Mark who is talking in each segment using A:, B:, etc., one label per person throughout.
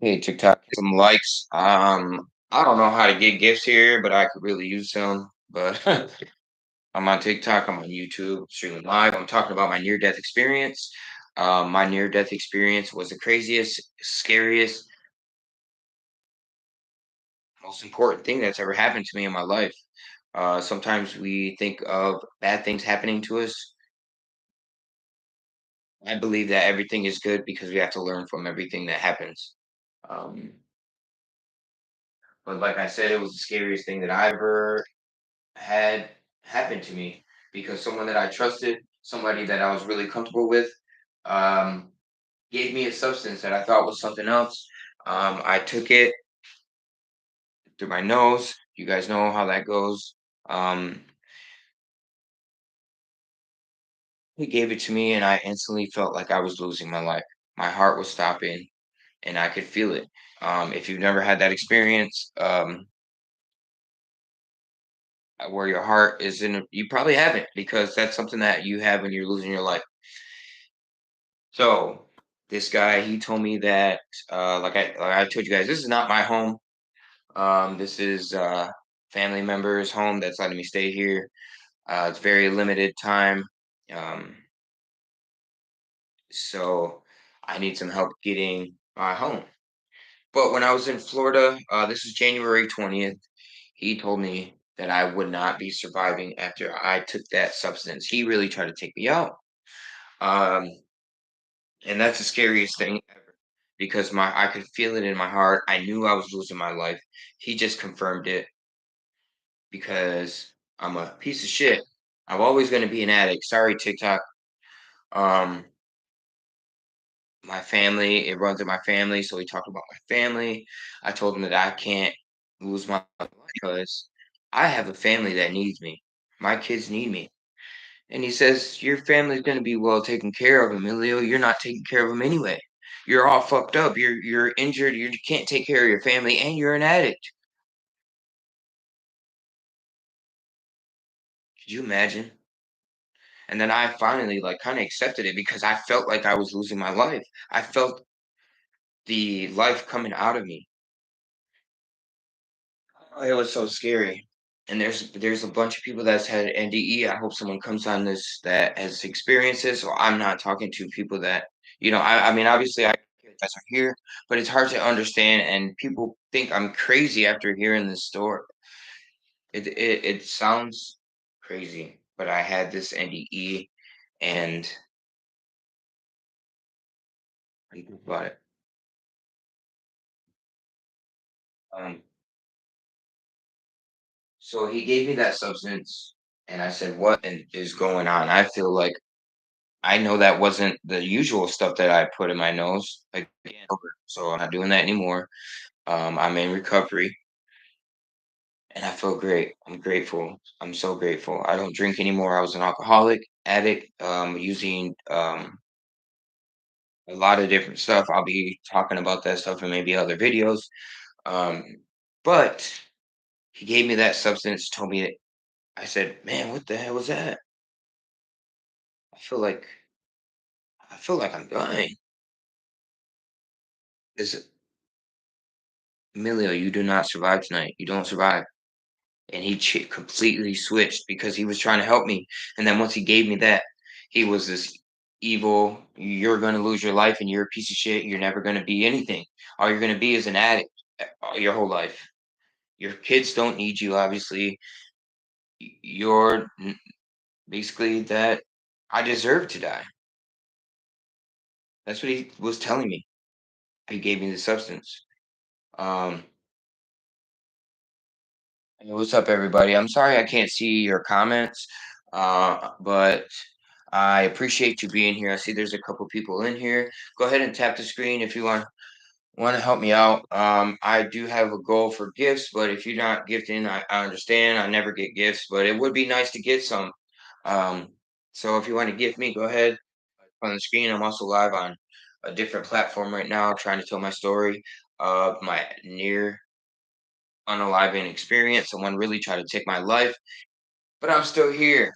A: Hey, TikTok, some likes. I don't know how to get gifts here, but I could really use some. But I'm on TikTok, I'm on YouTube, streaming live. I'm talking about my near-death experience. My near-death experience was the craziest, scariest, most important thing that's ever happened to me in my life. Sometimes we think of bad things happening to us. I believe that everything is good because we have to learn from everything that happens. Um, but like I said, it was the scariest thing that I ever had happened to me because someone that I trusted, somebody that I was really comfortable with, um, gave me a substance that I thought was something else. I took it through my nose. You guys know how that goes. Um, he gave it to me, and I instantly felt like I was losing my life. My heart was stopping, and I could feel it. If you've never had that experience, where your heart is in, you probably haven't because that's something that you have when you're losing your life. So this guy, he told me that, like I told you guys, this is not my home. This is family member's home that's letting me stay here. It's very limited time, um, so I need some help getting my home. But when I was in Florida, this is January 20th. He told me that I would not be surviving after I took that substance. He really tried to take me out. Um, And that's the scariest thing ever because my I could feel it in my heart. I knew I was losing my life. He just confirmed it because I'm a piece of shit. I'm always going to be an addict. Sorry, TikTok. Um, my family, it runs in my family. So we talked about my family. I told him that I can't lose my life because I have a family that needs me. My kids need me. And he says, "Your family's gonna be well taken care of, Emilio. You're not taking care of them anyway. You're all fucked up. You're injured. You can't take care of your family, and you're an addict." Could you imagine? And then I finally like kind of accepted it because I felt like I was losing my life. I felt the life coming out of me. Oh, it was so scary. And there's a bunch of people that's had NDE. I hope someone comes on this that has experienced this. So I'm not talking to people that I mean, obviously, I you guys are here, but it's hard to understand, and people think I'm crazy after hearing this story. It sounds crazy, but I had this NDE, and I think about it. Um, so he gave me that substance, and I said, is going on?" I feel like I know that wasn't the usual stuff that I put in my nose, again, so I'm not doing that anymore. I'm in recovery, and I feel great. I'm grateful. I'm so grateful. I don't drink anymore. I was an alcoholic, addict, using a lot of different stuff. I'll be talking about that stuff in maybe other videos. Um, but he gave me that substance, told me that I said, "Man, what the hell was that? I feel like I feel like I'm dying." Is Emilio, you do not survive tonight. You don't survive. And he completely switched because he was trying to help me. And then once he gave me that, he was this evil. You're going to lose your life, and you're a piece of shit. You're never going to be anything. All you're going to be is an addict your whole life. Your kids don't need you. Obviously, you're basically that. I deserve to die. That's what he was telling me. He gave me the substance. Um, Hey, what's up, everybody? I'm sorry I can't see your comments, but I appreciate you being here. I see there's a couple people in here. Go ahead and tap the screen if you want to help me out. I do have a goal for gifts, but if you're not gifting, I understand. I never get gifts, but it would be nice to get some. Um, so if you want to gift me, go ahead on the screen. I'm also live on a different platform right now, trying to tell my story of my near unaliving experience. Someone really tried to take my life, but I'm still here.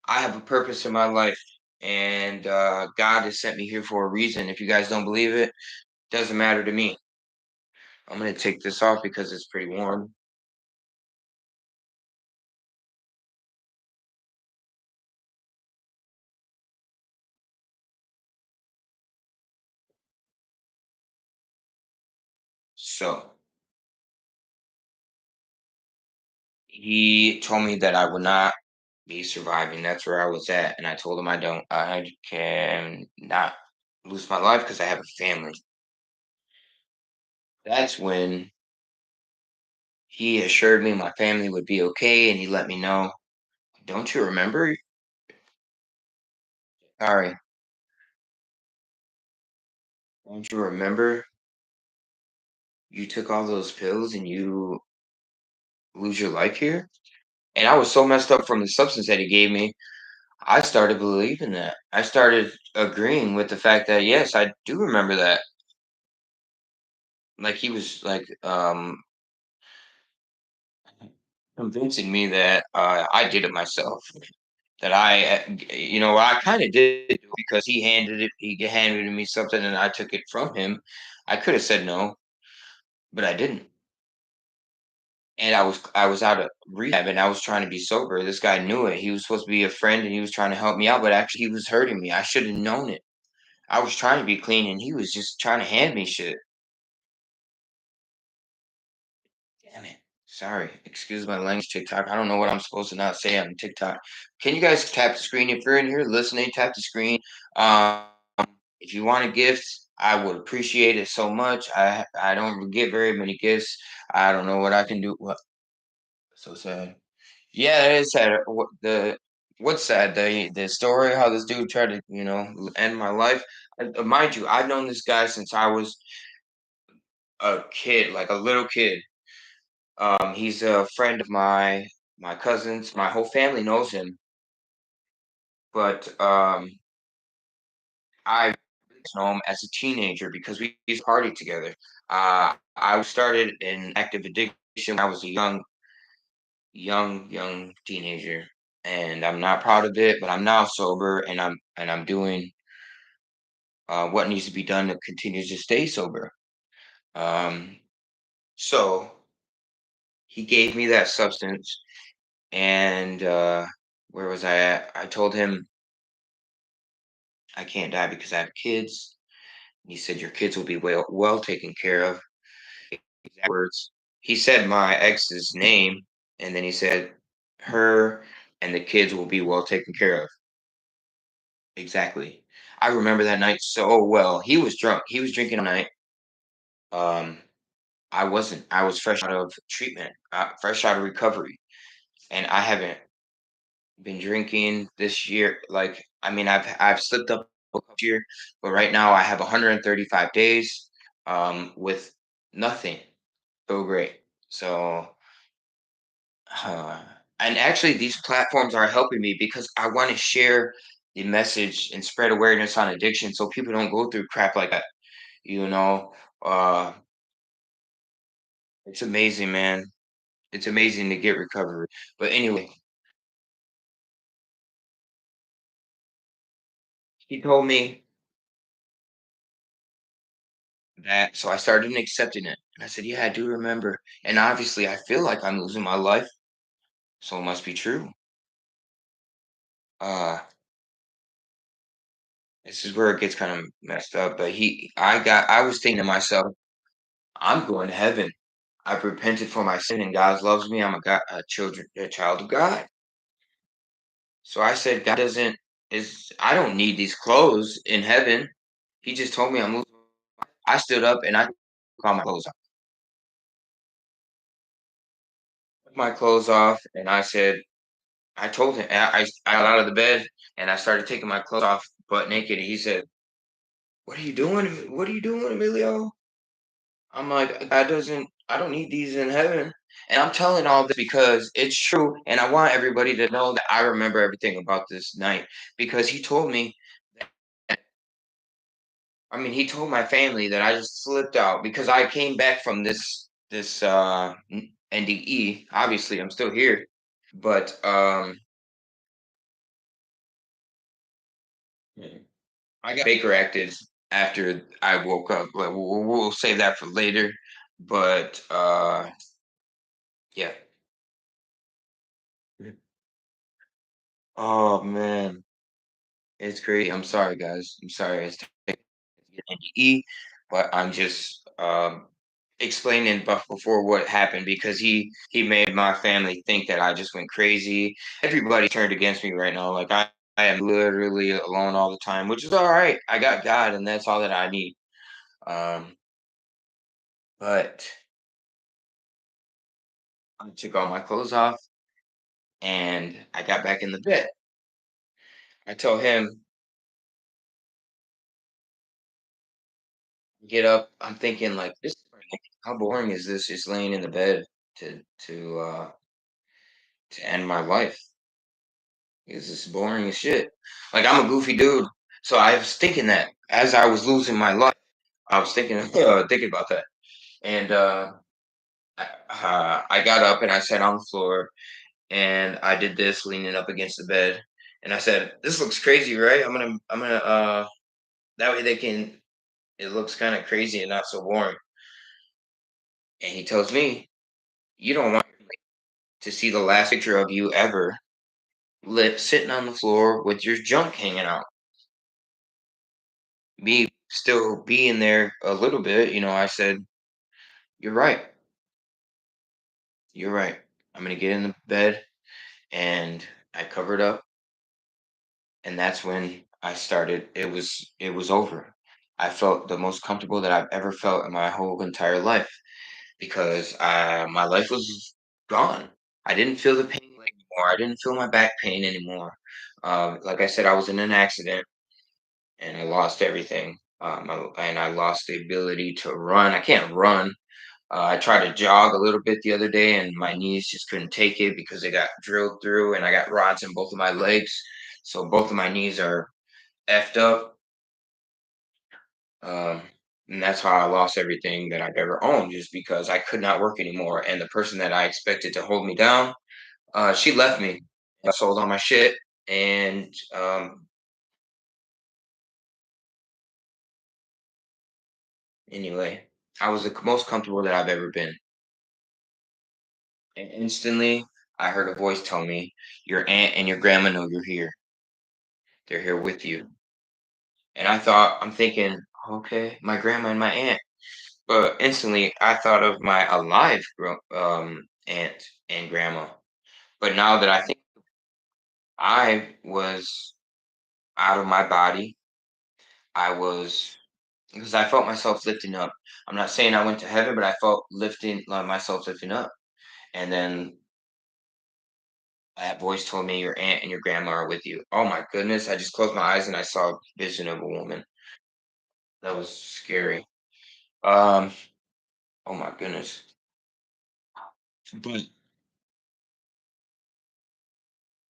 A: I have a purpose in my life, and God has sent me here for a reason. If you guys don't believe it, Doesn't matter to me. I'm gonna take this off because it's pretty warm. So he told me that I would not be surviving. That's where I was at, and I told him I don't. I can not lose my life because I have a family. That's when he assured me my family would be okay, and he let me know. Don't you remember? Sorry, don't you remember? You took all those pills and you lose your life here. And I was so messed up from the substance that he gave me. I started believing that. I started agreeing with the fact that yes, I do remember that. Like he was like convincing me that I did it myself. That I kind of did it because he handed me something and I took it from him. I could have said no, but I didn't. And I was out of rehab and I was trying to be sober. This guy knew it. He was supposed to be a friend and he was trying to help me out, but actually he was hurting me. I should have known it. I was trying to be clean and he was just trying to hand me shit. Damn it. Sorry. Excuse my language, TikTok. I don't know what I'm supposed to not say on TikTok. Can you guys tap the screen if you're in here listening? Tap the screen. Um, if you want a gift, I would appreciate it so much. I don't get very many gifts. I don't know what I can do. What? So sad. Yeah, it is sad. What's sad? The story how this dude tried to end my life. Mind you, I've known this guy since I was a kid, like a little kid. He's a friend of my cousins. My whole family knows him, but I know him as a teenager because we used to party together. I started in active addiction when I was a young teenager, and I'm not proud of it. But I'm now sober, and I'm doing what needs to be done to continue to stay sober. Um, so he gave me that substance, and where was I at? I told him I can't die because I have kids. He said your kids will be well taken care of. Exact words. He said my ex's name, and then he said her and the kids will be well taken care of. Exactly. I remember that night so well. He was drunk. He was drinking all night. Um, I wasn't. I was fresh out of treatment, fresh out of recovery, and I haven't been drinking this year. Like, I mean, I've slipped up a couple year, but right now I have 135 days, with nothing. So great. So, uh, and actually, these platforms are helping me because I want to share the message and spread awareness on addiction, so people don't go through crap like that. You know, uh, it's amazing, man. It's amazing to get recovery. But anyway, he told me that, so I started accepting it. And I said, "Yeah, I do remember." And obviously, I feel like I'm losing my life, so it must be true. Uh, this is where it gets kind of messed up. But I was thinking to myself, I'm going to heaven. I've repented for my sin, and God loves me. I'm a child of God. So I said, God doesn't is I don't need these clothes in heaven. He just told me I'm losing. I stood up and I took all my clothes off. Took my clothes off, and I said, I told him, I got out of the bed and I started taking my clothes off butt naked. And he said, "What are you doing? What are you doing, Emilio?" I'm like, I don't need these in heaven." And I'm telling all this because it's true. And I want everybody to know that I remember everything about this night because he told me, that, I mean, he told my family that I just slipped out because I came back from this NDE. Obviously, I'm still here, but I got Baker acted. after I woke up. But we'll save that for later. But yeah. Oh man, it's crazy. I'm sorry, guys. I'm sorry. It's NDE, but I'm just explaining before what happened because he made my family think that I just went crazy. Everybody turned against me right now. Like I am literally alone all the time, which is all right. I got God, and that's all that I need. Um, but I took all my clothes off and I got back in the bed. I told him, get up. I'm thinking like this. How boring is this? Just laying in the bed to end my life. It's just boring as shit. Like I'm a goofy dude, so I was thinking that as I was losing my life, I was thinking thinking about that, and I got up and I sat on the floor and I did this, leaning up against the bed, and I said, "This looks crazy, right? I'm gonna that way they can. It looks kind of crazy and not so boring." And he tells me, "You don't want to see the last picture of you ever lit sitting on the floor with your junk hanging out." Me still being there a little bit, I said, "You're right. You're right. I'm gonna get in the bed," and I covered up, and that's when I started. It was over. I felt the most comfortable that I've ever felt in my whole entire life because my life was gone. I didn't feel the pain anymore. I didn't feel my back pain anymore. Like I said, I was in an accident and I lost everything. And I lost the ability to run. I can't run. I tried to jog a little bit the other day, and my knees just couldn't take it because they got drilled through, and I got rods in both of my legs, so both of my knees are effed up. Um, and that's how I lost everything that I've ever owned, just because I could not work anymore. And the person that I expected to hold me down, she left me. I sold all my shit, and anyway, I was the most comfortable that I've ever been. And instantly, I heard a voice tell me, "Your aunt and your grandma know you're here. They're here with you." And I'm thinking, okay, my grandma and my aunt. But instantly, I thought of my alive aunt and grandma. But now that I think I was out of my body, I was because I felt myself lifting up. I'm not saying I went to heaven, but I felt lifting like myself lifting up. And then that voice told me your aunt and your grandma are with you. Oh my goodness! I just closed my eyes and I saw a vision of a woman. That was scary. Um. Oh my goodness. But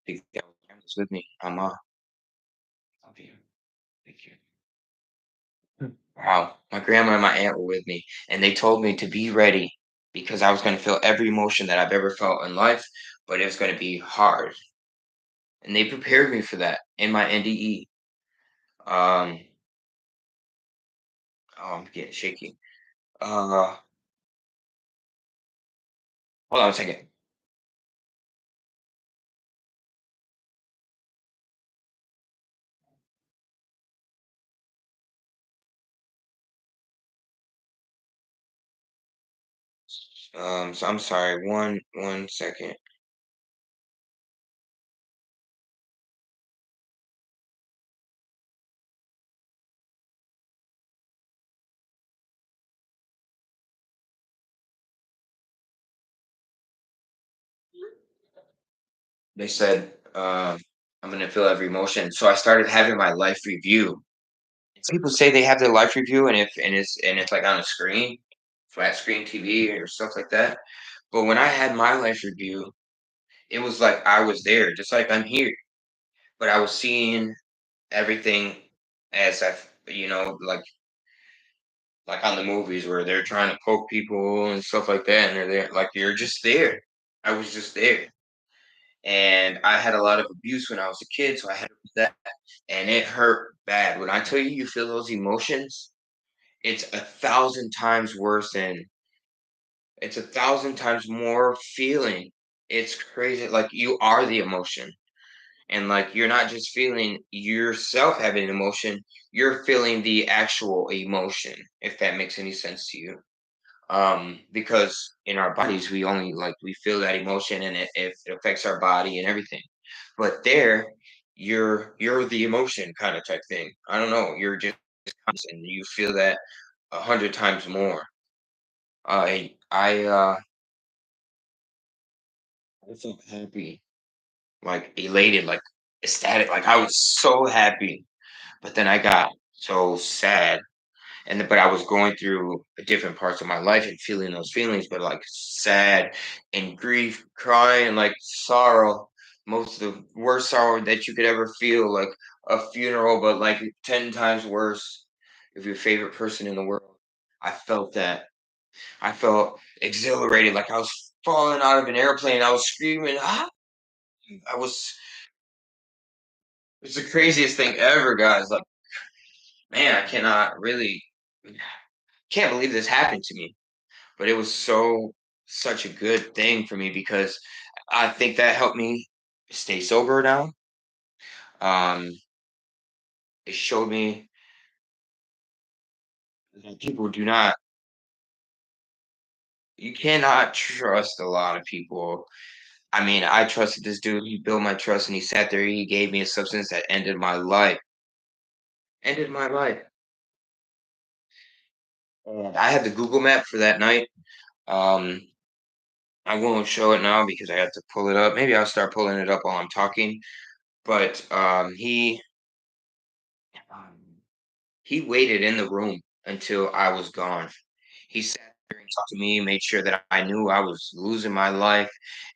A: think that was with me. Love you. Thank you. Wow. My grandma and my aunt were with me, and they told me to be ready because I was going to feel every emotion that I've ever felt in life, but it was going to be hard. And they prepared me for that in my NDE. Um, oh, I'm getting shaky. Uh, hold on a second. So I'm sorry. One second. They said I'm going to feel every emotion, so I started having my life review. People say they have their life review, and it's like on a screen, flat screen TV or stuff like that. But when I had my life review, it was like I was there, just like I'm here. But I was seeing everything as like on the movies where they're trying to poke people and stuff like that, and they're there, like you're just there. I was just there, and I had a lot of abuse when I was a kid, so I had that, and it hurt bad. When I tell you, you feel those emotions, it's a thousand times worse than it's a thousand times more feeling. It's crazy. Like you are the emotion. And like you're not just feeling yourself having an emotion, you're feeling the actual emotion, if that makes any sense to you. Because in our bodies we only like we feel that emotion and it affects our body and everything. But there, you're the emotion kind of type thing. I don't know, you're just constant. You feel that 100 times more. I felt happy, like elated, like ecstatic, like I was so happy. But then I got so sad, and but I was going through different parts of my life and feeling those feelings, but like sad and grief, crying, like sorrow, most of the worst sorrow that you could ever feel, like a funeral, but like 10 times worse of your favorite person in the world. I felt that. I felt exhilarated, like I was falling out of an airplane. I was screaming. Ah! I was. It's the craziest thing ever, guys. Like, man, I cannot really can't believe this happened to me. But it was such a good thing for me because I think that helped me stay sober now. Um, it showed me that people do not you cannot trust a lot of people. I mean, I trusted this dude, he built my trust and he sat there, he gave me a substance that ended my life. Ended my life. And I had the Google map for that night. Um, I won't show it now because I have to pull it up. Maybe I'll start pulling it up while I'm talking. But um, he waited in the room until I was gone. He sat there and talked to me, made sure that I knew I was losing my life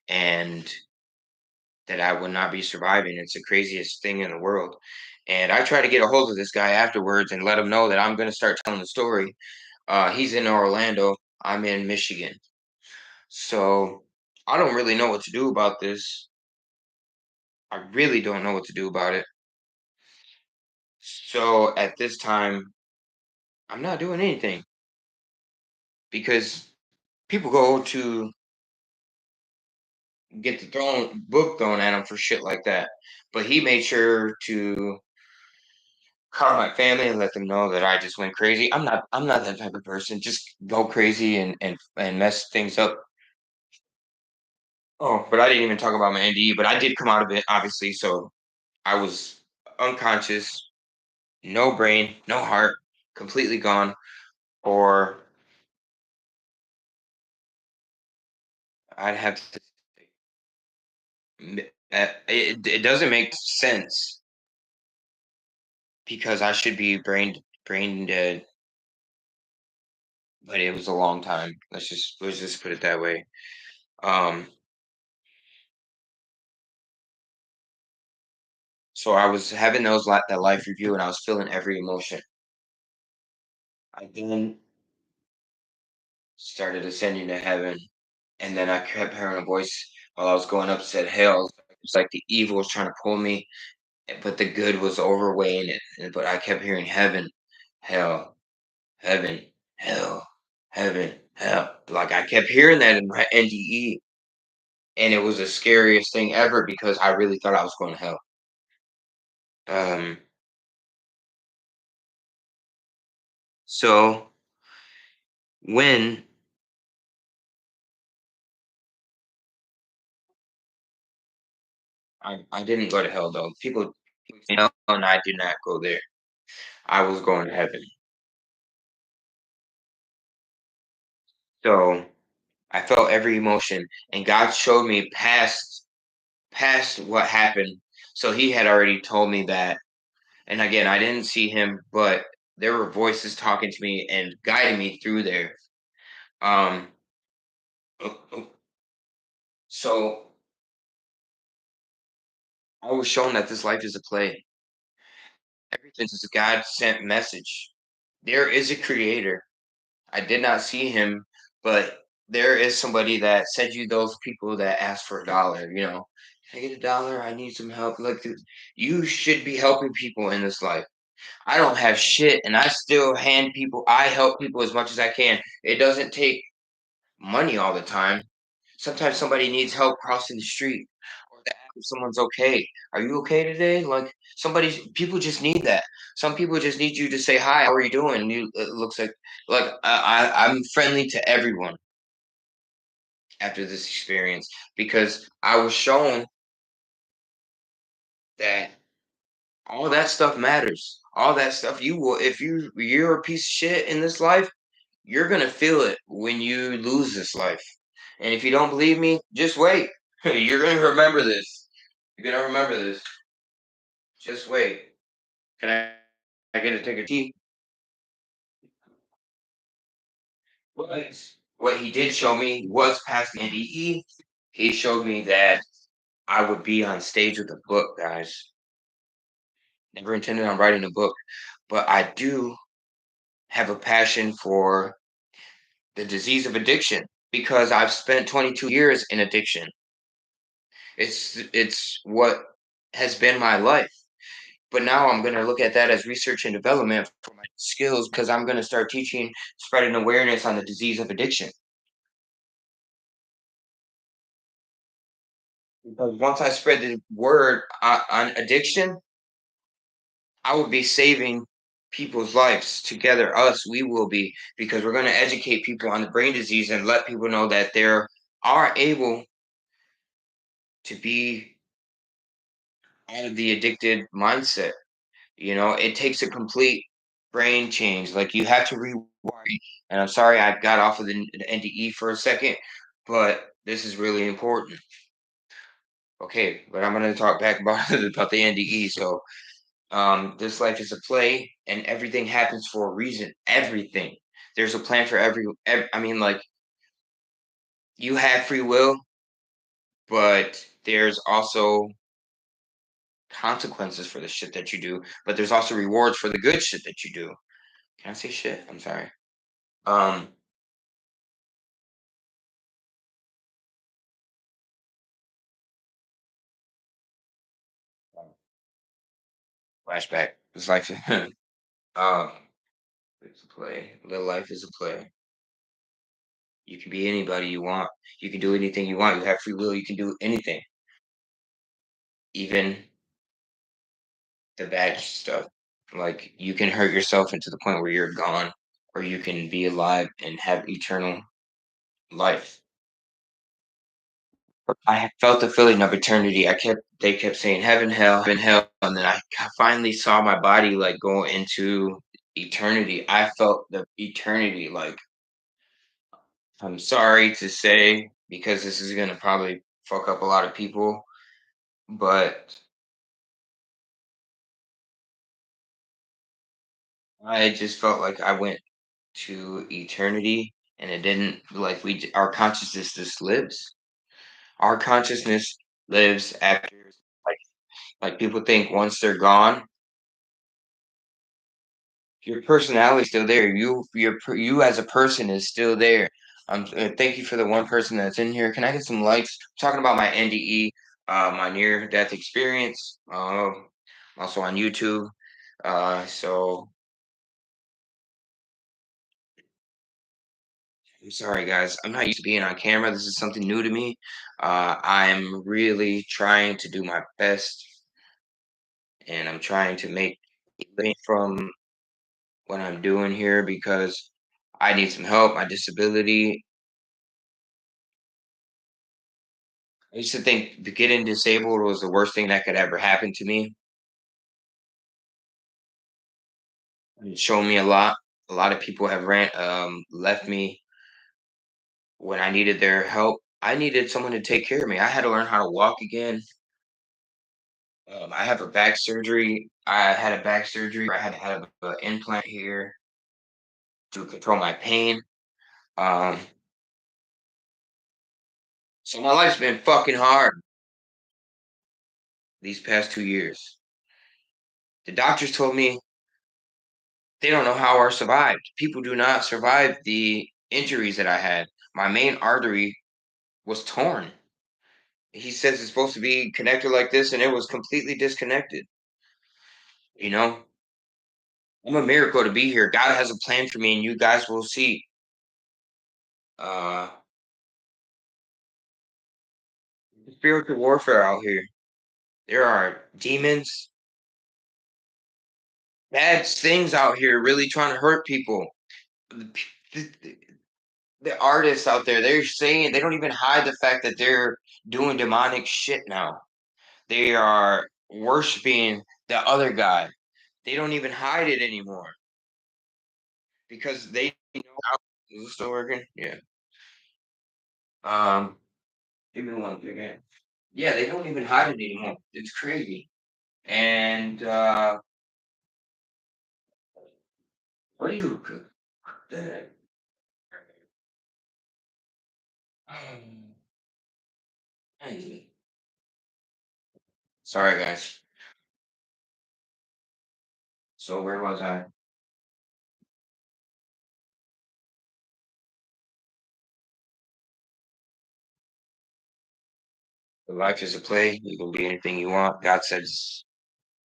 A: and that I would not be surviving. It's the craziest thing in the world. And I tried to get a hold of this guy afterwards and let him know that I'm going to start telling the story. He's in Orlando. I'm in Michigan. So I don't really know what to do about this. I really don't know what to do about it. So at this time, I'm not doing anything because people go to get the book thrown at him for shit like that. But he made sure to call my family and let them know that I just went crazy. I'm not that type of person. Just go crazy and mess things up. Oh, but I didn't even talk about my NDE, but I did come out of it, obviously. So I was unconscious, no brain, no heart, completely gone. Or I'd have to. It doesn't make sense because I should be brain dead, but it was a long time. Let's just put it that way. Um, so I was having that life review, and I was feeling every emotion. I then started ascending to heaven, and then I kept hearing a voice while I was going up said, "Hell." It's like the evil was trying to pull me, but the good was overweighing it. But I kept hearing heaven, hell, heaven, hell, heaven, hell. Like I kept hearing that in my NDE, and it was the scariest thing ever because I really thought I was going to hell. Um, so when I didn't go to hell though, people know, and I did not go there. I was going to heaven. So I felt every emotion, and God showed me past what happened. So He had already told me that. And again, I didn't see Him, but there were voices talking to me and guiding me through there. Um, oh, oh, so I was shown that this life is a play. Everything is a God sent message. There is a creator. I did not see him, but there is somebody that sent you those people that ask for a dollar, Can I get $1? I need some help. Like, you should be helping people in this life. I don't have shit, and I still hand people. I help people as much as I can. It doesn't take money all the time. Sometimes somebody needs help crossing the street, or to ask if someone's okay. Are you okay today? Like, people just need that. Some people just need you to say hi. How are you doing? It looks like I'm friendly to everyone after this experience because I was shown that all that stuff matters. All that stuff you will if you're a piece of shit in this life, you're gonna feel it when you lose this life. And if you don't believe me, just wait. You're gonna remember this. You're gonna remember this. Just wait. Can I get to take a tea? What he did show me was past the NDE. He showed me that I would be on stage with a book, guys. Never intended on writing a book, but I do have a passion for the disease of addiction because I've spent 22 years in addiction. It's what has been my life. But now I'm going to look at that as research and development for my skills because I'm going to start teaching, spreading awareness on the disease of addiction. Because once I spread the word on addiction, I will be saving people's lives together. Us, we will be, because we're going to educate people on the brain disease and let people know that there are able to be out of the addicted mindset. It takes a complete brain change. Like you have to rewire. And I'm sorry I got off of the NDE for a second, but this is really important. Okay, but I'm gonna talk back about about the NDE. So, this life is a play, and everything happens for a reason. Everything. There's a plan for I mean, like you have free will, but there's also consequences for the shit that you do. But there's also rewards for the good shit that you do. Can I say shit? I'm sorry. Um, Flashback. It's like, um, it's a play. Little life is a play. You can be anybody you want. You can do anything you want. You have free will. You can do anything, even the bad stuff. Like you can hurt yourself into the point where you're gone, or you can be alive and have eternal life. I had felt the feeling of eternity. They kept saying heaven, hell, and then finally saw my body like go into eternity. I felt the eternity. Like I'm sorry to say because this is gonna probably fuck up a lot of people, but I just felt like I went to eternity, and it didn't like our consciousness just lives. Our consciousness lives after, like people think once they're gone, your personality is still there. You as a person is still there. Thank you for the one person that's in here. Can I get some likes? I'm talking about my NDE, my near death experience. Also on YouTube. So I'm sorry, guys. I'm not used to being on camera. This is something new to me. I'm really trying to do my best, and I'm trying to make a living from what I'm doing here because I need some help. My disability. I used to think getting disabled was the worst thing that could ever happen to me. It's shown me a lot. A lot of people have left me when I needed their help. I needed someone to take care of me. I had to learn how to walk again. I have a back surgery. I had a back surgery. I had to have an implant here to control my pain. Um, so my life's been fucking hard these past 2 years. The doctors told me they don't know how I survived. People do not survive the injuries that I had. My main artery was torn. he says it's supposed to be connected like this, and it was completely disconnected. You know, I'm a miracle to be here. God has a plan for me, and you guys will see. Uh, Spiritual warfare out here. There are demons, bad things out here, really trying to hurt people. The, the artists out there, they're saying they don't even hide the fact that they're doing demonic shit now. They are worshiping the other guy. They don't even hide it anymore because they know. Is it still working? Yeah. Um, Give me one second. Yeah, they don't even hide it anymore. It's crazy. And what do you cook? The- um, hey, sorry, guys. So where was I? Life is a play. You can be anything you want.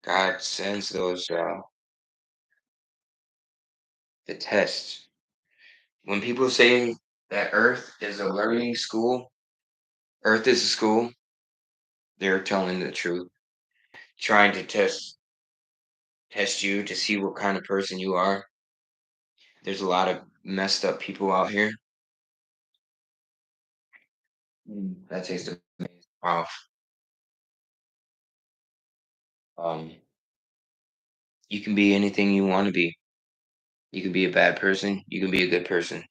A: God sends those the tests. When people say that Earth is a learning school, Earth is a school, they're telling the truth. Trying to test you to see what kind of person you are. There's a lot of messed up people out here. That tastes amazing. Wow. Um, you can be anything you want to be. You can be a bad person. You can be a good person.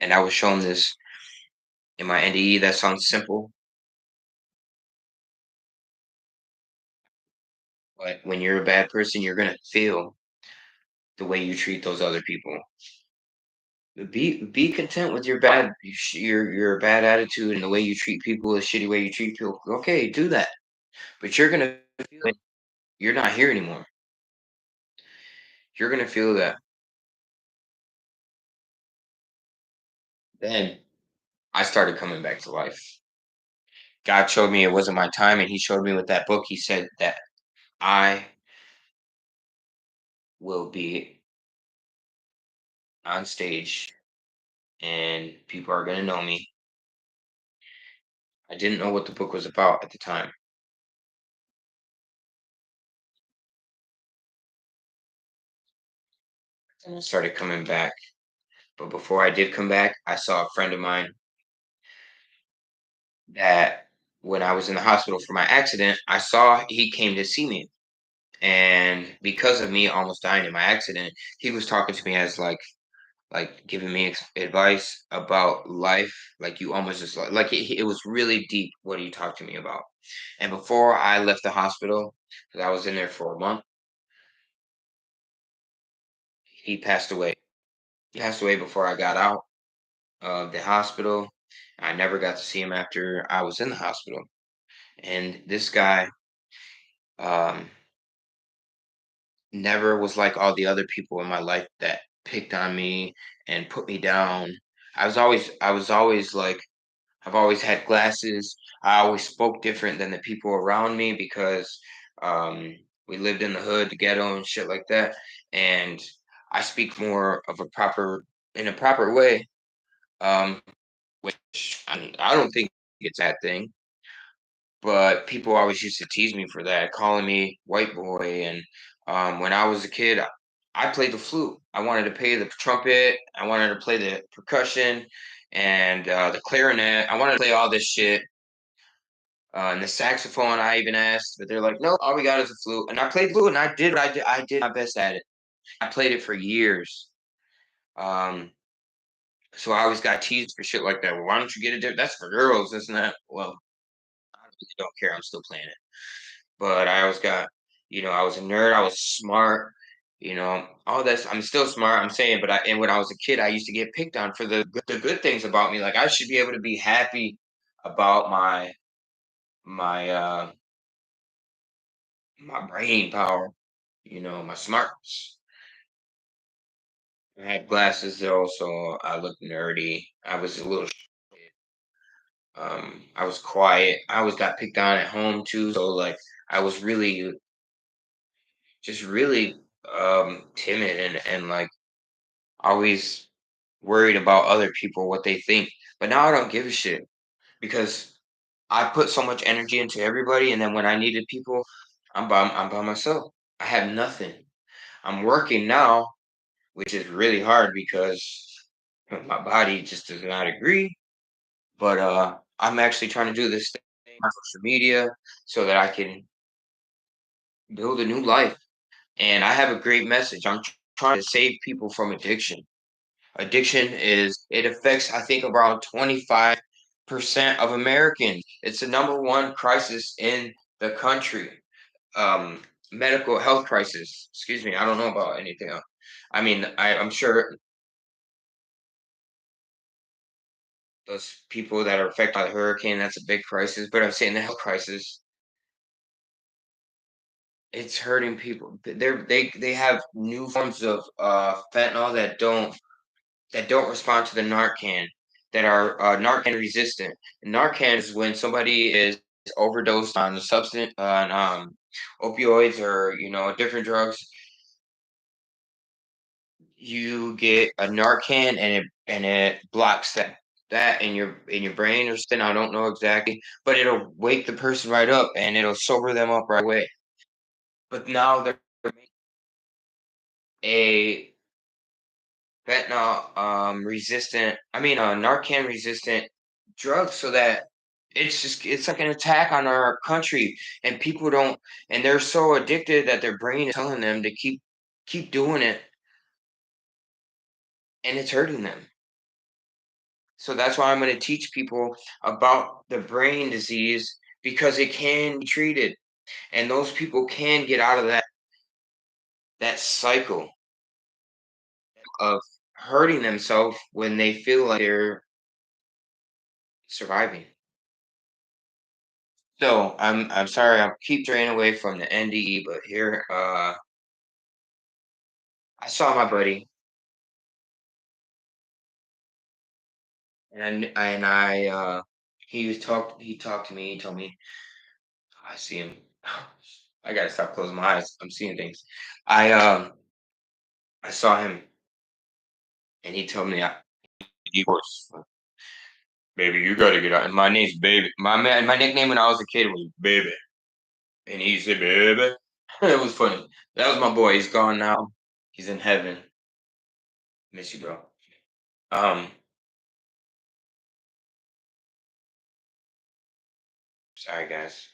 A: And I was shown this in my NDE. That sounds simple, but when you're a bad person, you're gonna feel the way you treat those other people. Be content with your your bad attitude and the way you treat people, the shitty way you treat people. Okay, do that, but you're gonna feel it. You're not here anymore. You're gonna feel that. Then I started coming back to life. God showed me it wasn't my time, and He showed me with that book. He said that I will be on stage, and people are gonna know me. I didn't know what the book was about at the time, and I started coming back. But before I did come back, I saw a friend of mine that when I was in the hospital for my accident, I saw he came to see me. And because of me almost dying in my accident, he was talking to me as like giving me advice about life. Like you almost just like it was really deep what he talked to me about. And before I left the hospital, because I was in there for a month, he passed away. He passed away before I got out of the hospital. I never got to see him after I was in the hospital. And this guy um, never was like all the other people in my life that picked on me and put me down. I was always like I've always had glasses. I always spoke different than the people around me because um, we lived in the hood, the ghetto, and shit like that. And I speak more of a proper in a proper way, um, which I don't think it's that thing. But people always used to tease me for that, calling me white boy. And when I was a kid, I played the flute. I wanted to play the trumpet. I wanted to play the percussion and the clarinet. I wanted to play all this shit. And the saxophone, I even asked, but they're like, "No, all we got is a flute." And I played flute, and I did my best at it. I played it for years. Um, so I always got teased for shit like that. Well, why don't you get it? That's for girls, isn't that? Well, I really don't care. I'm still playing it. But I always got, I was a nerd. I was smart. All this. I'm still smart. I'm saying, but and when I was a kid, I used to get picked on for the good things about me. Like I should be able to be happy about my my brain power. My smarts. I had glasses though, so I looked nerdy. I was a little. I was quiet. I always got picked on at home too. So like I was really just really timid and like always worried about other people, what they think. But now I don't give a shit because I put so much energy into everybody, and then when I needed people, I'm by myself. I have nothing. I'm working now, which is really hard because my body just does not agree. But I'm actually trying to do this thing on social media so that I can build a new life. And I have a great message. Trying to save people from addiction. Addiction is it affects I think around 25% of Americans. It's the number one crisis in the country. Um, Medical health crisis. Excuse me. I don't know about anything else. I mean, I'm sure those people that are affected by the hurricane, that's a big crisis. But I'm saying the health crisis, it's hurting people. They have new forms of fentanyl that don't respond to the Narcan, that are Narcan resistant. And Narcan is when somebody is overdosed on a substance, on opioids or different drugs. You get a Narcan and it blocks that in your brain or something. I don't know exactly, but it'll wake the person right up and it'll sober them up right away. But now they're making a fentanyl resistant, I mean, Narcan resistant drugs so that it's like an attack on our country and people don't and they're so addicted that their brain is telling them to keep doing it and it's hurting them. So that's why I'm going to teach people about the brain disease because it can be treated and those people can get out of that cycle of hurting themselves when they feel like they're surviving. So I'm sorry I keep straying away from the NDE, but here I saw my buddy and he talked to me, he told me I see him. I gotta stop closing my eyes. I'm seeing things. I um I saw him and he told me he was baby, you gotta get out. And my name's Baby. My nickname when I was a kid was Baby. And he said Baby. It was funny. That was my boy. He's gone now. He's in heaven. Miss you, bro. Um, Sorry guys.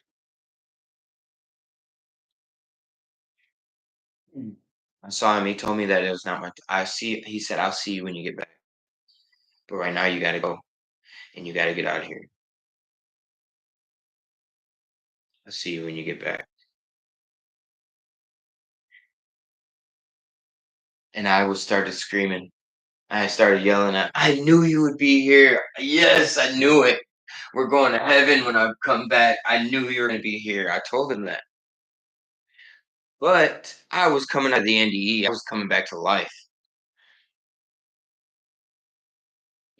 A: Mm. I saw him. He told me that it was not my. I see. He said, "I'll see you when you get back." But right now, you gotta go and you gotta get out of here. I'll see you when you get back. And I was started screaming. I started yelling at. I knew you would be here. Yes, I knew it. We're going to heaven when I come back. I knew you were gonna be here. I told him that. But I was coming out of the NDE. I was coming back to life.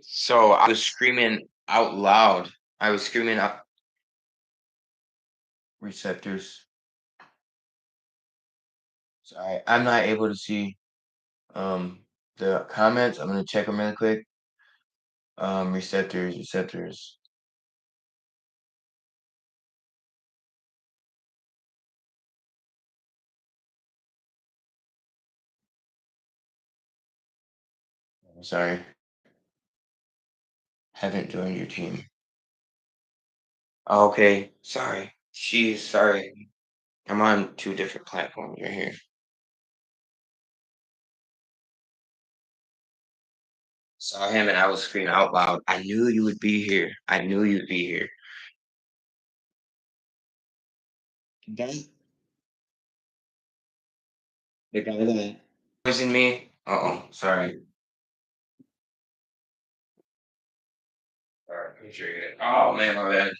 A: So I was screaming out loud. I was screaming out receptors. Sorry, I'm not able to see the comments. I'm gonna check them really quick. Receptors. Sorry, haven't joined your team. Okay, sorry. She's sorry. I'm on two different platforms. You're here. Saw him and I was screaming out loud. I knew you would be here. I knew you'd be here. Then the guy that poisoned me. Uh oh, sorry. Alright, let me show you that. Oh man, my bad.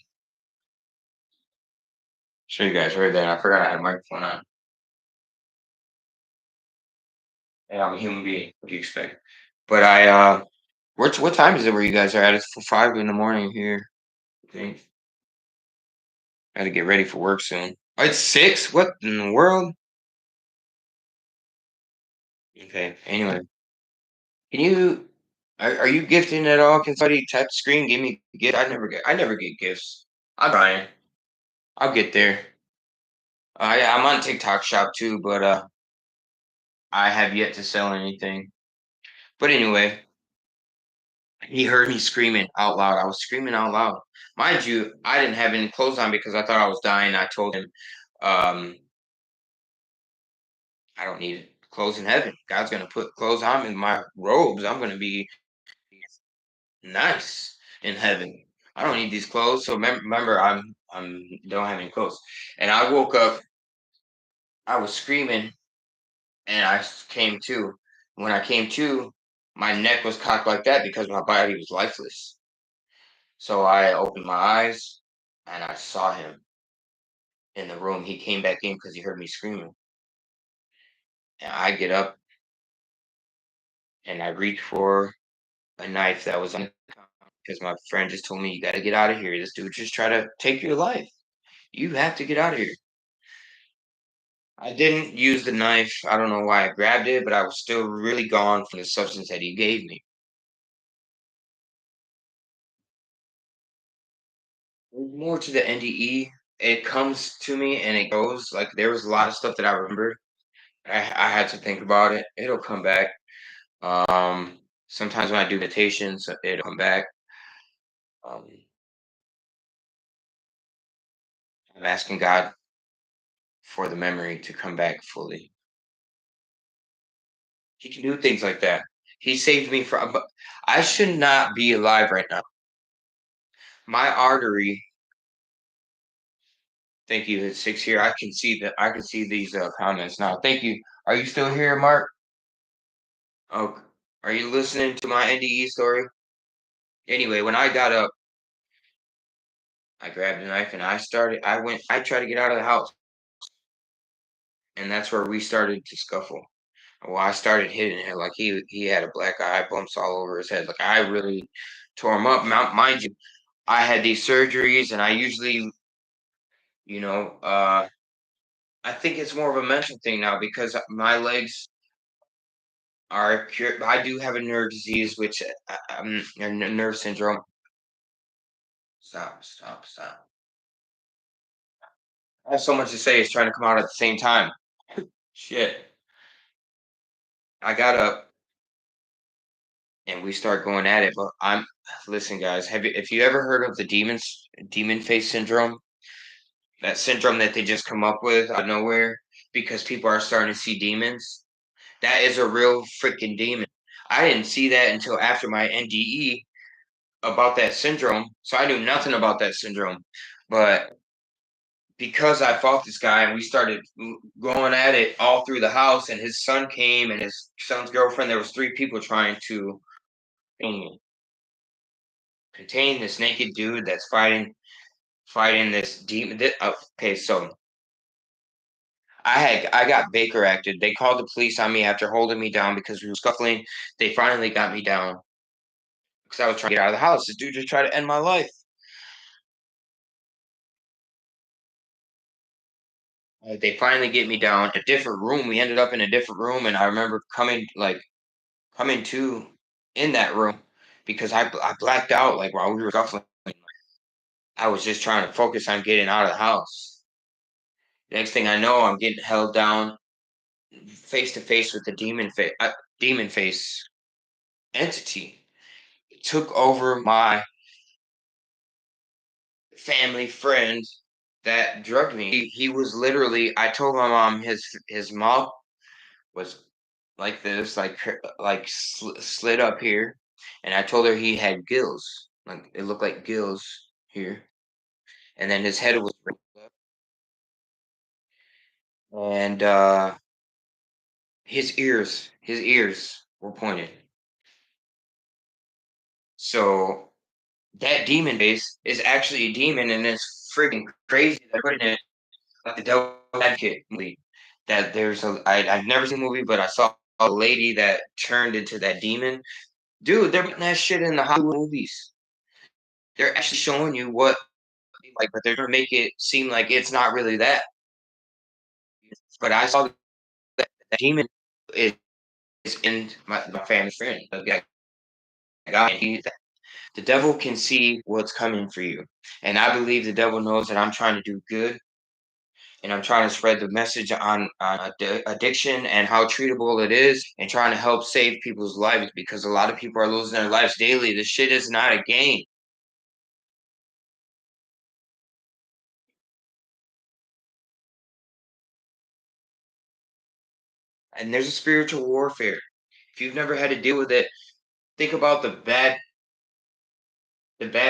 A: Sure you guys heard that. I forgot I had a microphone on. Yeah, I'm a human being. What do you expect? But what time is it where you guys are at? It's for 5 in the morning here. think I gotta get ready for work soon. Oh, it's 6? What in the world? Okay. Anyway, can you are you gifting at all? Can somebody tap the screen, give me a gift? I never get gifts. I'm trying. I'll get there. Yeah, I'm on TikTok shop too, but I have yet to sell anything. But anyway, he heard me screaming out loud. I was screaming out loud. Mind you, I didn't have any clothes on because I thought I was dying. I told him, um, I don't need clothes in heaven. God's gonna put clothes on me in my robes. I'm gonna be nice in heaven. I don't need these clothes. So remember, I'm don't have any clothes. And I woke up. I was screaming, and came to. When I came to, my neck was cocked like that because my body was lifeless. So I opened my eyes, and I saw him in the room. He came back in because he heard me screaming. And I get up and I reach for a knife that was on the counter because my friend just told me, "You got to get out of here. This dude just try to take your life. You have to get out of here." I didn't use the knife. I don't know why I grabbed it, but I was still really gone from the substance that he gave me. There's more to the NDE. It comes to me and it goes. Like there was a lot of stuff that I remembered. I had to think about it. It'll come back. Sometimes when I do meditations, it'll come back. Um, I'm asking God for the memory to come back fully. He can do things like that. He saved me from. I should not be alive right now. My artery. Thank you. It's 6 here. I can see that. I can see these comments now. Thank you. Are you still here, Mark? Oh, are you listening to my NDE story? Anyway, when I got up, I grabbed a knife and I started. I went. I tried to get out of the house, and that's where we started to scuffle. Well, I started hitting him like he had a black eye, bumps all over his head. Like I really tore him up. Mind you, I had these surgeries, and I usually, you know, I think it's more of a mental thing now because my legs are cured. I do have a nerve disease, which a nerve syndrome. Stop! Stop! Stop! I have so much to say. It's trying to come out at the same time. Shit! I got up and we start going at it. But I'm listen, guys. If you ever heard of the demon face syndrome? That syndrome that they just come up with out of nowhere because people are starting to see demons. That is a real freaking demon. I didn't see that until after my NDE about that syndrome. So I knew nothing about that syndrome. But because I fought this guy and we started going at it all through the house, and his son came and his son's girlfriend, there was three people trying to um, contain this naked dude that's fighting this demon. Okay, so I got Baker acted. They called the police on me after holding me down because we were scuffling. They finally got me down because I was trying to get out of the house. This dude just tried to end my life. They finally get me down a different room. We ended up in a different room, and I remember coming to in that room because I blacked out like while we were scuffling. I was just trying to focus on getting out of the house. Next thing I know, I'm getting held down face to face with the demon face entity. It took over my family friend that drugged me. He was literally. I told my mom his mouth was like this, slid up here, and I told her he had gills, like it looked like gills here, and then his head was raised up, and his ears were pointed. So that demon base is actually a demon, and it's freaking crazy. They're putting it like the Devil Advocate movie. That I've never seen the movie, but I saw a lady that turned into that demon. Dude, they're putting that shit in the Hollywood movies. they're actually showing you what like, but they're gonna make it seem like it's not really that. But I saw that demon is in my family friend, the guy, and the devil can see what's coming for you, and I believe the devil knows that I'm trying to do good, and I'm trying to spread the message on addiction and how treatable it is, and trying to help save people's lives because a lot of people are losing their lives daily. This shit is not a game, and there's a spiritual warfare. If you've never had to deal with it, think about the bad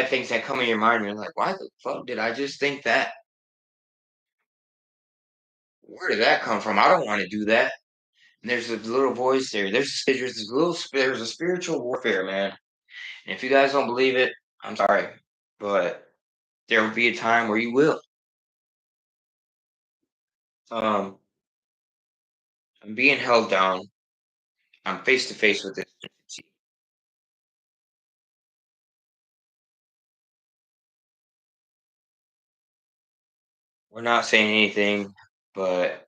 A: things that come in your mind. You're like, why the fuck did I just think that? Where did that come from? I don't want to do that. And there's a little voice there. There's a spiritual warfare, man. And if you guys don't believe it, I'm sorry, but there will be a time where you will. Um, I'm being held down. I'm face to face with this. We're not saying anything, but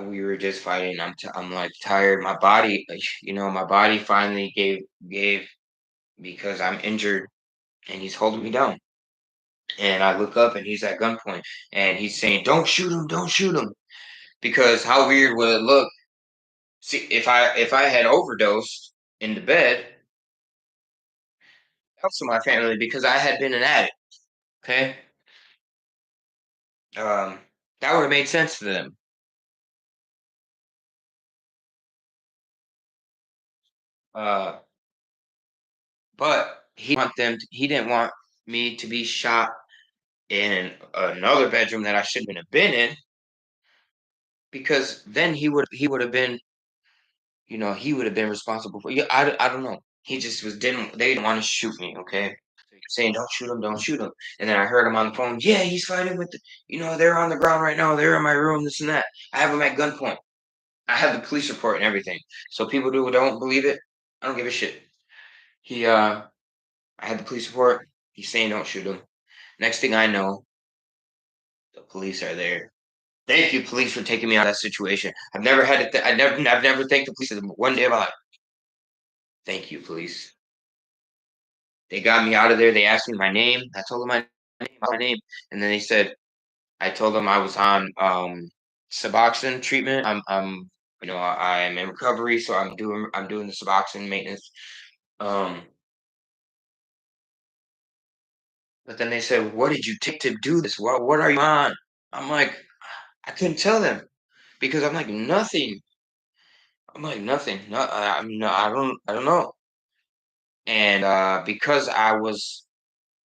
A: we were just fighting. I'm like tired. My body, my body finally gave because I'm injured, and he's holding me down. And I look up, and he's at gunpoint, and he's saying, "Don't shoot him! Don't shoot him!" Because how weird would it look? See, if I had overdosed in the bed, helps to my family because I had been an addict. Okay, um, that would have made sense to them. Uh, but he didn't want me to be shot in another bedroom that I shouldn't have been in because then he would have been he would have been responsible for. Yeah, I don't know. He just was didn't they didn't want to shoot me. Okay, saying don't shoot him, don't shoot him. And then I heard him on the phone. Yeah, he's fighting with they're on the ground right now. They're in my room. This and that. I have him at gunpoint. I have the police report and everything. So people who don't believe it, I don't give a shit. He I had the police report. He's saying don't shoot him. Next thing I know, the police are there. Thank you, police, for taking me out of that situation. I've never had to. I've never thanked the police one day of my life. Thank you, police. They got me out of there. They asked me my name. I told them my name, and then they said I told them I was on Suboxone treatment. I'm in recovery, so I'm doing the Suboxone maintenance. Um, but then they said, "What did you take to do this? What are you on?" I'm like, I couldn't tell them because I'm like nothing. I'm like nothing. No, no, I don't know. And because I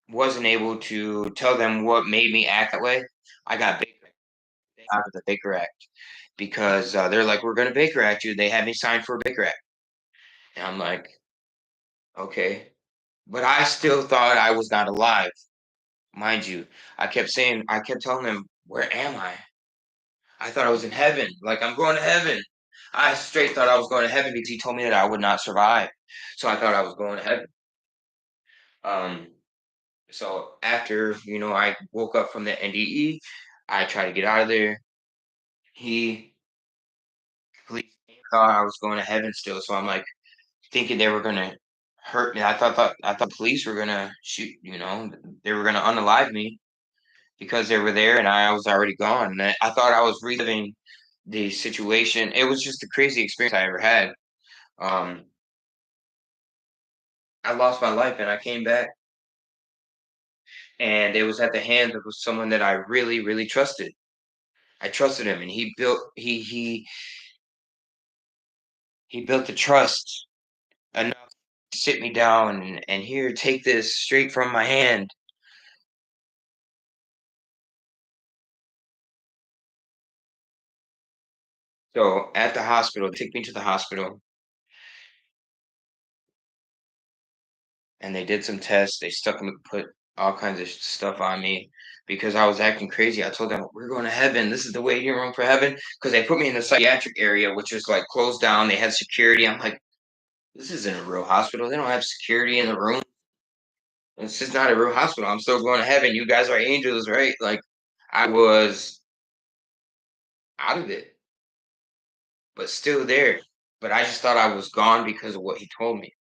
A: wasn't able to tell them what made me act that way, I got Baker out of the Baker Act because they're like, "We're going to Baker Act you." They had me sign for a Baker Act, and I'm like, "Okay," but I still thought I was not alive, mind you. I kept telling them, "Where am I?" I thought I was in heaven, like I'm going to heaven. I straight thought I was going to heaven because he told me that I would not survive, so I thought I was going to heaven. Um, So after, I woke up from the NDE, I tried to get out of there. He police thought I was going to heaven still. So I'm like thinking they were gonna hurt me. I thought police were gonna shoot, they were gonna unalive me because they were there and I was already gone. And I thought I was reliving the situation. It was just the crazy experience I ever had. Um, I lost my life and I came back and it was at the hands of someone that I really, really trusted. I trusted him, and he built the trust enough to sit me down and here, take this straight from my hand. So at the hospital, they took me to the hospital, and they did some tests. They put all kinds of stuff on me because I was acting crazy. I told them we're going to heaven. This is the waiting room for heaven because they put me in the psychiatric area, which was like closed down. They had security. I'm like, this isn't a real hospital. They don't have security in the room. This is not a real hospital. I'm still going to heaven. You guys are angels, right? Like I was out of it, but still there. But I just thought I was gone because of what he told me.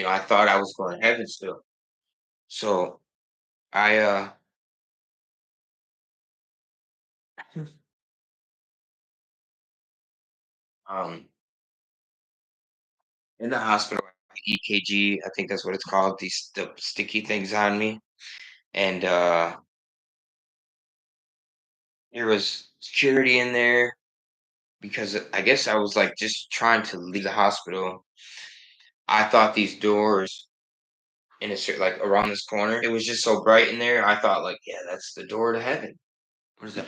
A: I thought I was going to heaven still. So I um in the hospital EKG, I think that's what it's called, these the sticky things on me. And there was security in there because I guess I was like just trying to leave the hospital. I thought these doors in like around this corner, it was just so bright in there. I thought like, yeah, that's the door to heaven. What is that?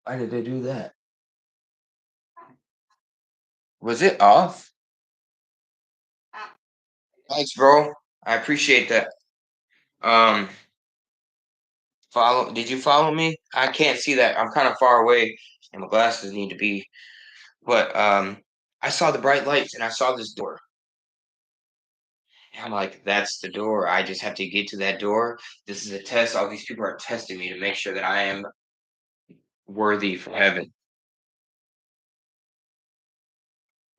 A: Why did they do that? Was it off? Thanks, bro. I appreciate that. Um, did you follow me? I can't see that. I'm kind of far away and my glasses need to be, but I saw the bright lights and I saw this door. And I'm like, that's the door. I just have to get to that door. This is a test. All these people are testing me to make sure that I am worthy for heaven.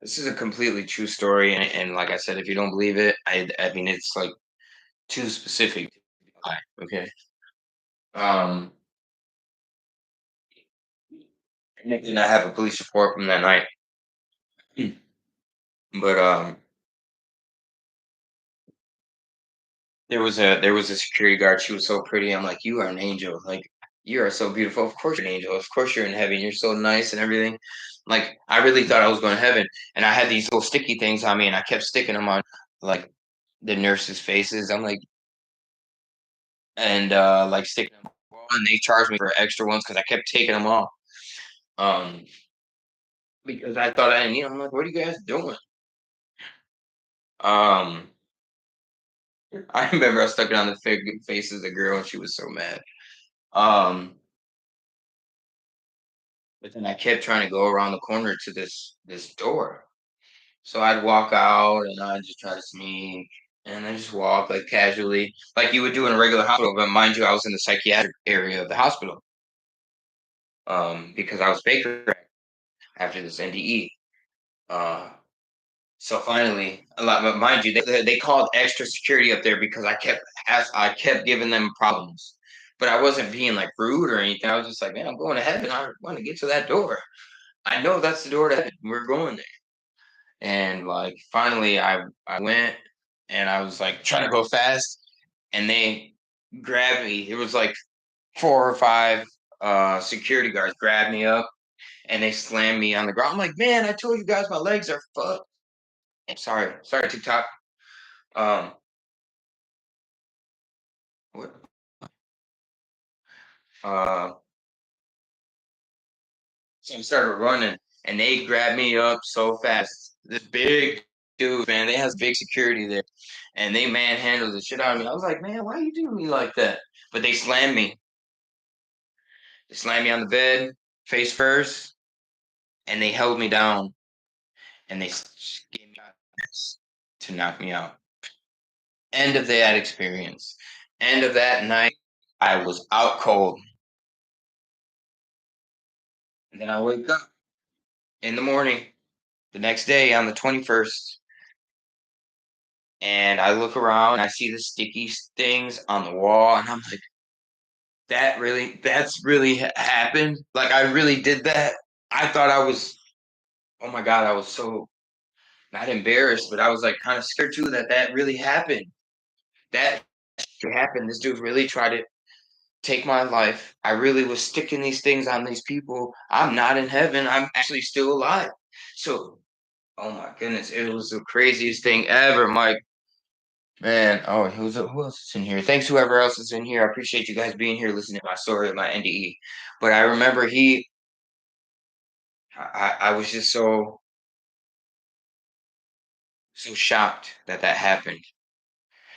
A: This is a completely true story, and like I said, if you don't believe it, I mean it's like too specific to lie. Okay. Um, and I have a police report from that night. Mm. But there was a security guard. She was so pretty. I'm like, you are an angel. Like you are so beautiful. Of course you're an angel. Of course you're in heaven. You're so nice and everything. Like I really thought I was going to heaven, and I had these little sticky things on me, and I kept sticking them on like the nurses' faces. I'm like, and like sticking them, and they charged me for extra ones because I kept taking them off. Um, because I thought I didn't need them. I'm like, what are you guys doing? Um, I remember I stuck it on the face of the girl, and she was so mad. Um, but then I kept trying to go around the corner to this door. So I'd walk out and I'd just try to sneak and I just walk like casually, like you would do in a regular hospital. But mind you, I was in the psychiatric area of the hospital because I was Baker after this NDE. Uh, so finally, a lot, but mind you, they called extra security up there because I kept giving them problems, but I wasn't being like rude or anything. I was just like, man, I'm going to heaven. I want to get to that door. I know that's the door to heaven. We're going there. And like finally I went and I was like trying to go fast and they grabbed me. It was like four or five security guards grabbed me up and they slammed me on the ground. I'm like, man, I told you guys my legs are fucked. Sorry, TikTok. Um what uh so I started running and they grabbed me up so fast. This big dude, man, they has big security there. And they manhandled the shit out of me. I was like, man, why you doing me like that? But they slammed me. They slammed me on the bed, face first, and they held me down and they gave me shots to knock me out. End of that experience. End of that night, I was out cold. And then I wake up in the morning the next day on the 21st, and I look around, I see the sticky things on the wall, and I'm like, that's really happened? Like, I really did that? I thought I was, oh my God, I was so not embarrassed, but I was like kind of scared too that that really happened. That happened. This dude really tried to take my life. I really was sticking these things on these people. I'm not in heaven. I'm actually still alive. So, oh my goodness, it was the craziest thing ever, Mike. Man, oh, who else is in here? Thanks, whoever else is in here. I appreciate you guys being here, listening to my story of my NDE. But I remember I was just so shocked that that happened.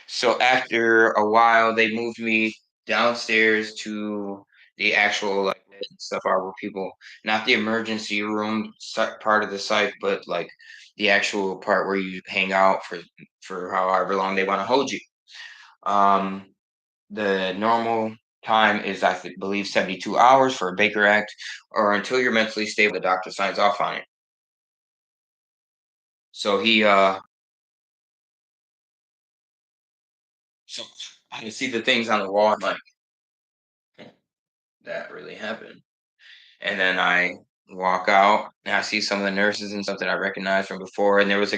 A: So after a while, they moved me downstairs to the actual like beds and stuff are where people, not the emergency room part of the site, but like the actual part where you hang out for however long they want to hold you. Um, the normal time is, believe, 72 hours for a Baker Act, or until you're mentally stable, the doctor signs off on it. So so I can see the things on the wall. I'm like, "Hmm, that really happened." And then I walk out and I see some of the nurses and stuff that I recognized from before. And there was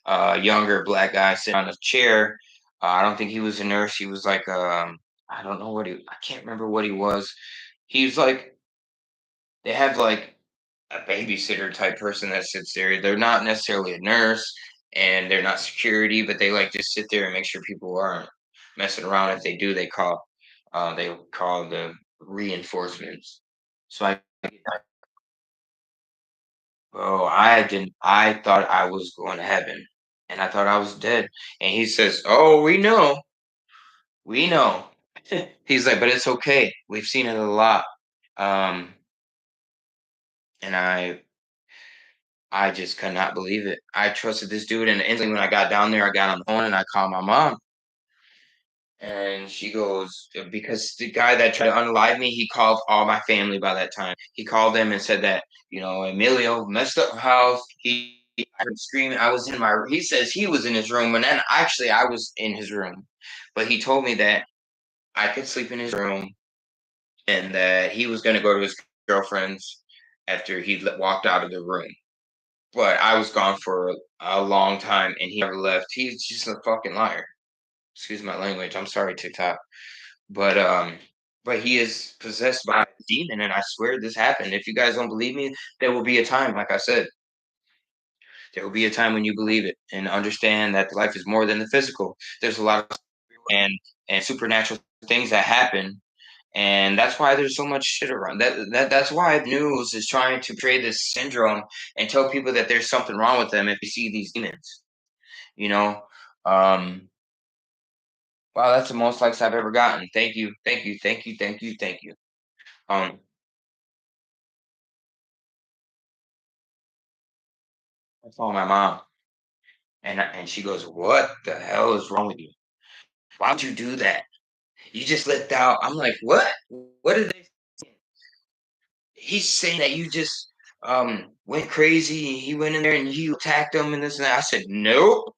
A: a younger black guy sitting on a chair. I don't think he was a nurse. He was like, I don't know what I can't remember what he was. He was like, they have like a babysitter type person that sits there. They're not necessarily a nurse and they're not security, but they like just sit there and make sure people aren't messing around. If they do, they call the reinforcements. So I didn't. I thought I was going to heaven, and I thought I was dead. And he says, "Oh, we know." He's like, "But it's okay. We've seen it a lot." Um, and I just could not believe it. I trusted this dude, and instantly when I got down there, I got on the phone and I called my mom, and she goes, because the guy that tried to unalive me, he called all my family by that time. He called them and said that, Emilio messed up the house. I heard screaming. I was in my, he says he was in his room, and then actually I was in his room. But he told me that I could sleep in his room and that he was going to go to his girlfriend's after he walked out of the room. But I was gone for a long time and he never left. He's just a fucking liar. Excuse my language. I'm sorry, TikTok. But but he is possessed by a demon, and I swear this happened. If you guys don't believe me, there will be a time, like I said, there will be a time when you believe it and understand that life is more than the physical. There's a lot of and supernatural things that happen, and that's why there's so much shit around. That's why the news is trying to portray this syndrome and tell people that there's something wrong with them if you see these demons. You know, um, wow, that's the most likes I've ever gotten. Thank you, thank you, thank you, thank you, thank you. Um, I call my mom, and she goes, "What the hell is wrong with you? Why would you do that? You just let out." I'm like, "What? What did they?" He's saying that you just went crazy. He went in there and you attacked him and this and that. I said, "Nope."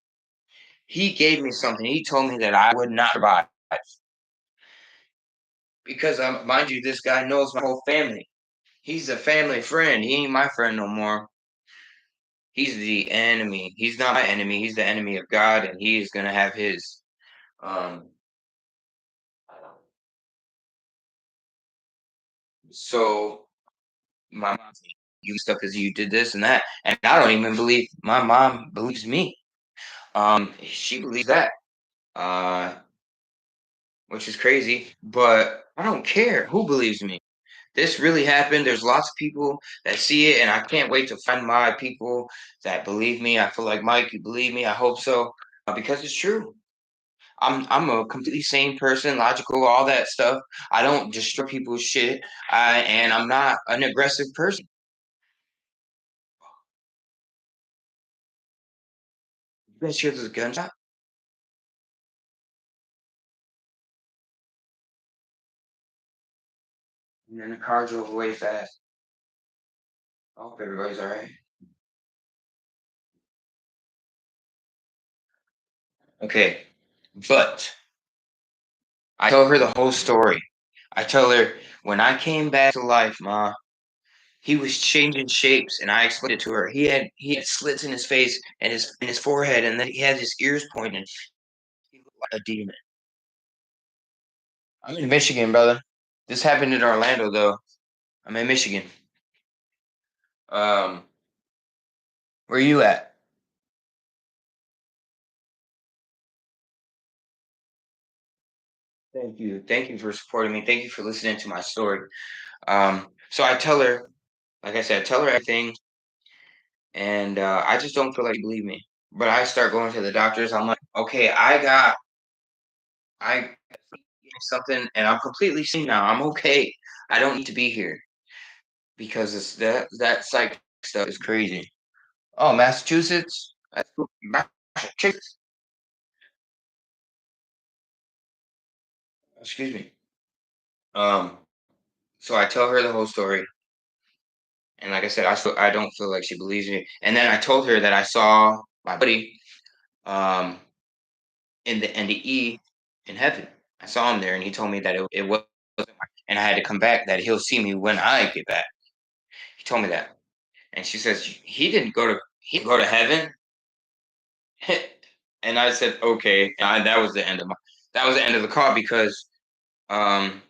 A: He gave me something. He told me that I would not survive because, mind you, this guy knows my whole family. He's a family friend. He ain't my friend no more. He's the enemy. He's not my enemy. He's the enemy of God, and he is gonna have his. Um, so my mom said, "You stuff because you did this and that," and I don't even believe my mom believes me. She believes that, uh, which is crazy. But I don't care who believes me. This really happened. There's lots of people that see it, and I can't wait to find my people that believe me. I feel like Mike, you believe me. I hope so, because it's true. I'm a completely sane person, logical, all that stuff. I don't destroy people's shit, and I'm not an aggressive person. You guys hear this gunshot? And then the car drove away fast. I hope everybody's all right. Okay, but I tell her the whole story. I tell her when I came back to life, Ma, he was changing shapes, and I explained it to her. He had slits in his face and his forehead, and then he had his ears pointed. He looked like a demon. I'm in Michigan, brother. This happened in Orlando, though. I'm in Michigan. Um, where you at? Thank you for supporting me. Thank you for listening to my story. So I tell her, like I said, I tell her everything, and I just don't feel like you believe me. But I start going to the doctors. I'm like, okay, I something, and I'm completely sane now. I'm okay. I don't need to be here. because it's that psych stuff is crazy. Oh, Massachusetts? That's cool. Massachusetts. Excuse me. Um, so I tell her the whole story, and like I said, I don't feel like she believes me. And then I told her that I saw my buddy um in the NDE in heaven. I saw him there, and he told me that it was, and I had to come back. That he'll see me when I get back. He told me that, and she says he didn't go to heaven. And I said okay. That was the end of the call because um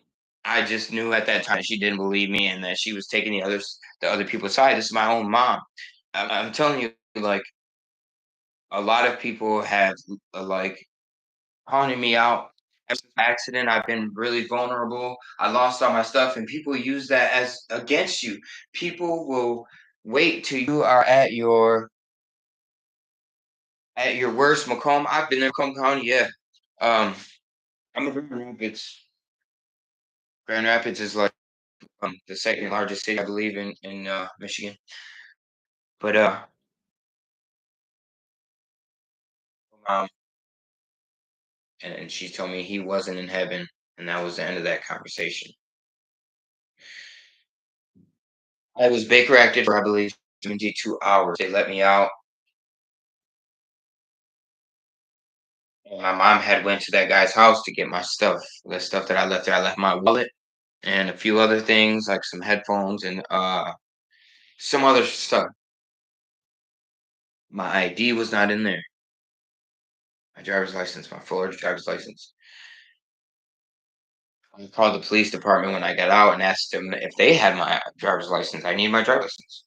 A: I just knew at that time she didn't believe me and that she was taking the other people's side. This is my own mom. I'm telling you, like a lot of people have like haunted me out. Ever since the accident, I've been really vulnerable. I lost all my stuff, and people use that as against you. People will wait till you are at your worst. Macomb, I've been there, Macomb County. Yeah, um, I'm in Grand Rapids. Grand Rapids is like the second largest city, I believe, in Michigan. But um, and she told me he wasn't in heaven, and that was the end of that conversation. I was Baker acted for, I believe, 72 hours. They let me out. And my mom had went to that guy's house to get my stuff, the stuff that I left there. I left my wallet and a few other things like some headphones and some other stuff. My ID was not in there. My driver's license, my Florida driver's license. I called the police department when I got out and asked them if they had my driver's license. I need my driver's license.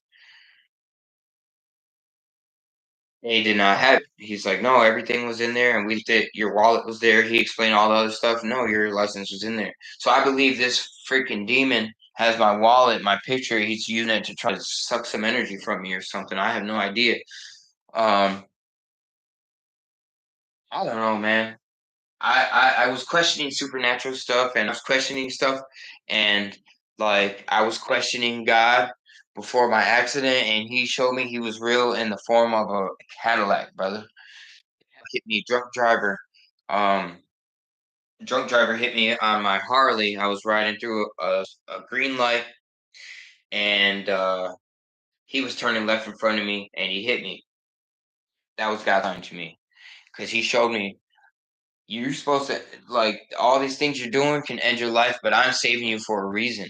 A: He did not have it. He's like, no, everything was in there, and we did. Your wallet was there. He explained all the other stuff. No, your license was in there. So I believe this freaking demon has my wallet, my picture. He's using it to try to suck some energy from me or something. I have no idea. Um, I don't know, man. I was questioning supernatural stuff, and I was questioning stuff, and like I was questioning God before my accident, and He showed me He was real in the form of a Cadillac, brother. Hit me, um drunk driver hit me on my Harley. I was riding through a green light, and he was turning left in front of me, and he hit me. That was God talking to me because he showed me you're supposed to, like, all these things you're doing can end your life, but I'm saving you for a reason.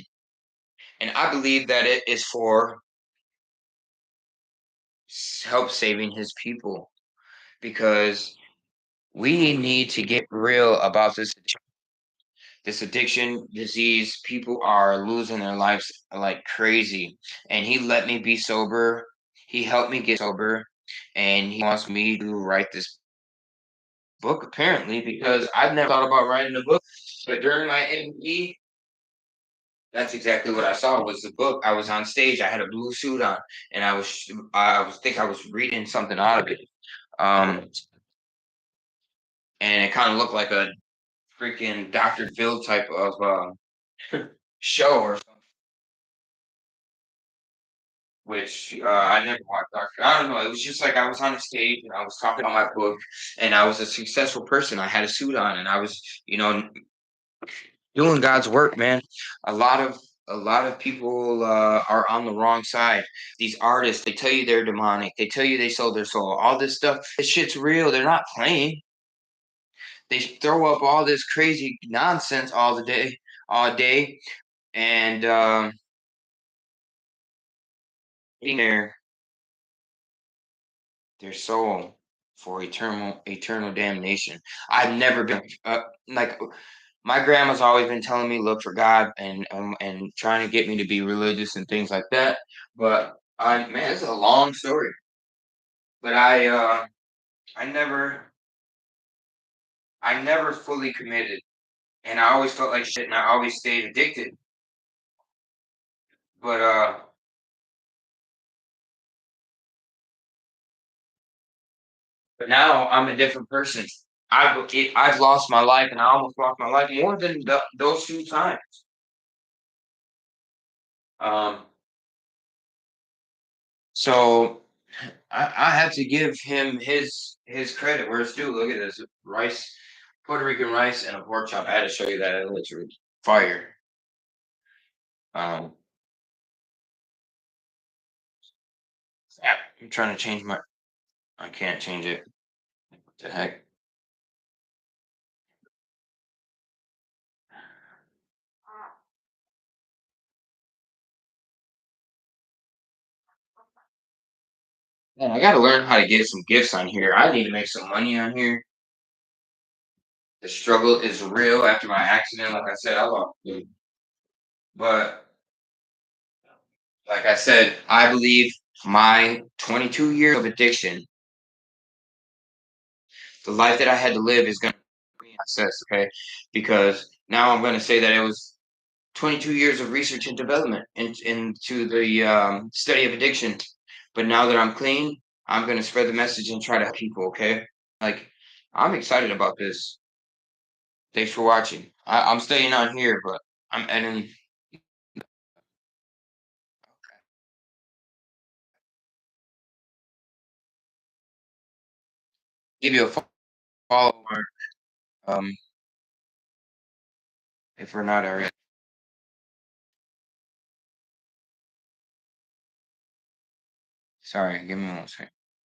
A: And I believe that it is for help saving his people, because we need to get real about this addiction disease. People are losing their lives like crazy, and he let me be sober. He helped me get sober, and he wants me to write this book apparently, because I've never thought about writing a book. But during my NDE, that's exactly what I saw was the book. I was on stage. I had a blue suit on, and I was reading something out of it. Um, and it kind of looked like a freaking Dr. Phil type of show or something, which I never watched. I don't know. It was just like I was on a stage and I was talking about my book, and I was a successful person. I had a suit on, and I was, doing God's work, man. A lot of people are on the wrong side. These artists, they tell you they're demonic. They tell you they sold their soul. All this stuff, this shit's real. They're not playing. They throw up all this crazy nonsense all day, and their their soul for eternal damnation. I've never been like my grandma's always been telling me look for God and trying to get me to be religious and things like that. But I man, it's a long story. But I never I never fully committed, and I always felt like shit, and I always stayed addicted. But now I'm a different person. I've lost my life, and I almost lost my life more than those two times. Um, So I have to give him his credit where it's due. Look at this rice, Puerto Rican rice, and a pork chop. I had to show you that it looks fire. Um, yeah, I'm trying to change my. I can't change it. What the heck? Man, I got to learn how to get some gifts on here. I need to make some money on here. The struggle is real after my accident. Like I said, I lost. But like I said, I believe my 22 years of addiction, the life that I had to live, is going to be success. Okay, because now I'm going to say that it was 22 years of research and development into the study of addiction. But now that I'm clean, I'm going to spread the message and try to help people. Okay, like I'm excited about this. Thanks for watching. I'm staying on here, but I'm editing. Give you a follow um, if we're not already. Sorry, give me one second.